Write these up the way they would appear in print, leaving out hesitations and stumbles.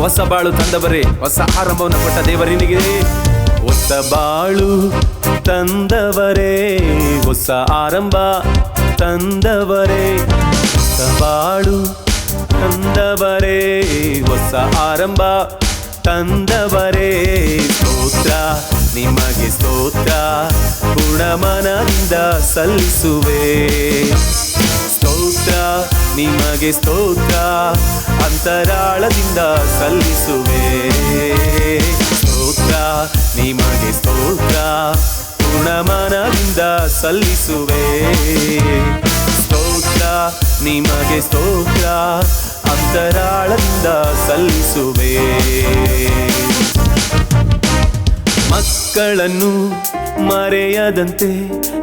ಹೊಸ ಬಾಳು ತಂದವರೇ, ಹೊಸ ಆರಂಭವನ್ನು ಕೊಟ್ಟ ದೇವರಿನಿಗೆ. ಹೊಸ ಬಾಳು ತಂದವರೇ, ಹೊಸ ಆರಂಭ ತಂದವರೇ, ಹೊಸ ಬಾಳು ತಂದವರೇ, ಹೊಸ ಆರಂಭ ತಂದವರೇ. ಸ್ತೋತ್ರ ನಿಮಗೆ ಸ್ತೋತ್ರ, ಗುಣಮನದಿಂದ ಸಲ್ಲಿಸುವೆ. ಸ್ತೋತ್ರ ನಿಮಗೆ ಸ್ತೋತ್ರ, ಅಂತರಾಳದಿಂದ ಸಲ್ಲಿಸುವೆ. ಸ್ತೋತ್ರ ನಿಮಗೆ ಸ್ತೋತ್ರ, ಗುಣಮನದಿಂದ ಸಲ್ಲಿಸುವೆ. ಸ್ತೋತ್ರ ನಿಮಗೆ ಸ್ತೋತ್ರ, ಅಂತರಾಳದಿಂದ ಸಲ್ಲಿಸುವೆ. ಮಕ್ಕಳನ್ನು ಮರೆಯದಂತೆ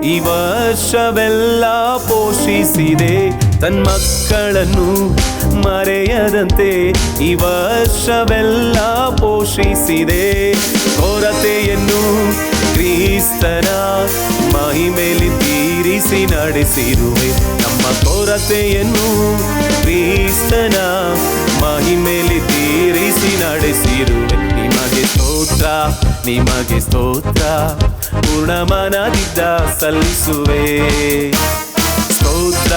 ಈ ವರ್ಷವೆಲ್ಲ ಪೋಷಿಸಿದೆ. ತನ್ನ ಮಕ್ಕಳನ್ನು ಮರೆಯದಂತೆ ಈ ವರ್ಷವೆಲ್ಲ ಪೋಷಿಸಿದೆ. ಕೊರತೆಯನ್ನು ಕ್ರಿಸ್ತನ ಮಹಿಮೆಯಲ್ಲಿ ತೀರಿಸಿ ನಡೆಸಿರುವೆ. ನಮ್ಮ ಕೊರತೆಯನ್ನು ಕ್ರಿಸ್ತನ ಮಹಿಮೆಯಲ್ಲಿ ತೀರಿಸಿ ನಡೆಸಿರುವೆ. ನಿಮಗೆ ಸ್ತೋತ್ರ ನಿಮಗೆ ಸ್ತೋತ್ರ, ಪೂರ್ಣಮನದಿಂದ ಸಲ್ಲಿಸುವೆ. ಸ್ತೋತ್ರ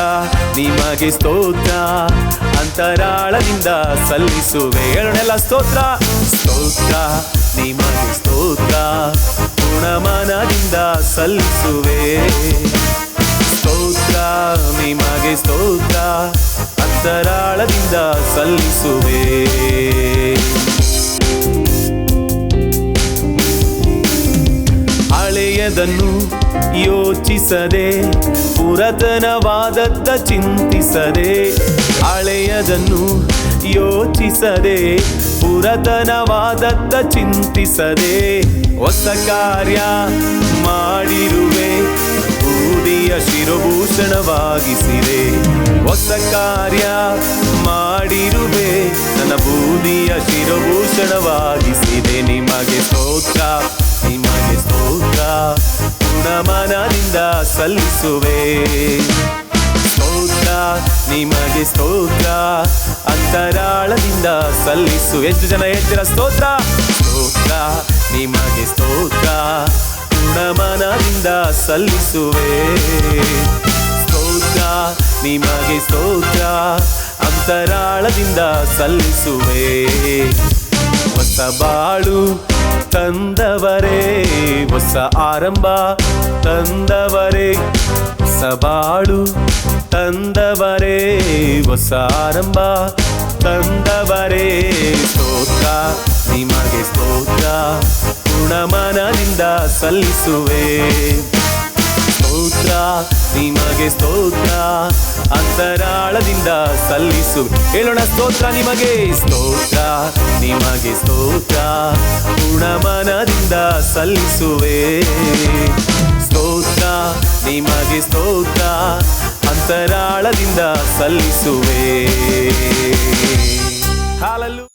ನಿಮಗೆ ಸ್ತೋತ್ರ, ಅಂತರಾಳದಿಂದ ಸಲ್ಲಿಸುವೆ. ಹೇಳೋಣೆಲ್ಲ ಸ್ತೋತ್ರ. ಸ್ತೋತ್ರ ನಿಮಗೆ ಸ್ತೋತ್ರ, ಪೂರ್ಣಮನದಿಂದ ಸಲ್ಲಿಸುವೆ. ಸ್ತೋತ್ರ ನಿಮಗೆ ಸ್ತೋತ್ರ, ಅಂತರಾಳದಿಂದ ಸಲ್ಲಿಸುವೆ. ಹಳೆಯದನ್ನು ಯೋಚಿಸದೆ, ಪುರಾತನವಾದದ್ದ ಚಿಂತಿಸದೆ. ಹಳೆಯದನ್ನು ಯೋಚಿಸದೆ, ಪುರಾತನವಾದದ್ದ ಚಿಂತಿಸದೆ. ಹೊಸ ಕಾರ್ಯ ಮಾಡಿರುವೆ, ಬೂದಿಯ ಶಿರಭೂಷಣವಾಗಿಸಿದೆ. ಹೊಸ ಕಾರ್ಯ ಮಾಡಿರುವೆ, ನನ್ನ ಬೂದಿಯ ಶಿರಭೂಷಣವಾಗಿಸಿದೆ. ನಿಮಗೆ ಸ್ತೋತ್ರ ನಿಮಗೆ ಸ್ತೋತ್ರ, ಗುಣಮನದಿಂದ ಸಲ್ಲಿಸುವೆ. ಸ್ತೋತ್ರ ನಿಮಗೆ ಸ್ತೋತ್ರ, ಅಂತರಾಳದಿಂದ ಸಲ್ಲಿಸು. ಎಷ್ಟು ಜನ ಹೇಳ್ತೀರಾ ಸ್ತೋತ್ರ? ಸ್ತೋತ್ರ ನಿಮಗೆ ಸ್ತೋತ್ರ, ಗುಣಮನದಿಂದ ಸಲ್ಲಿಸುವೆ. ಸ್ತೋತ್ರ ನಿಮಗೆ ಸ್ತೋತ್ರ, ಅಂತರಾಳದಿಂದ ಸಲ್ಲಿಸುವೆ. ಹೊಸ ಬಾಳು ತಂದವರೇ, ಹೊಸ ಆರಂಭ ತಂದವರೇ, ಹೊಸ ಬಾಳು ತಂದವರೇ, ಹೊಸ ಆರಂಭ ತಂದವರೇ. ಸ್ತೋತ್ರ ನಿಮಗೆ ಸ್ತೋತ್ರ, ಗುಣಮನದಿಂದ ಸಲ್ಲಿಸುವೆ. ಸ್ತೋತ್ರ ನಿಮಗೆ ಸ್ತೋತ್ರ, ಅಂತರಾಳದಿಂದ ಸಲ್ಲಿಸುವೆ. ಹೇಳೋಣ ಸ್ತೋತ್ರ ನಿಮಗೆ ಸ್ತೋತ್ರ ನಿಮಗೆ ಸ್ತೋತ್ರ, ಗುಣಮನದಿಂದ ಸಲ್ಲಿಸುವೆ. ಸ್ತೋತ್ರ ನಿಮಗೆ ಸ್ತೋತ್ರ, ಅಂತರಾಳದಿಂದ ಸಲ್ಲಿಸುವೆ. ಹಾಲೆಲೂಯಾ.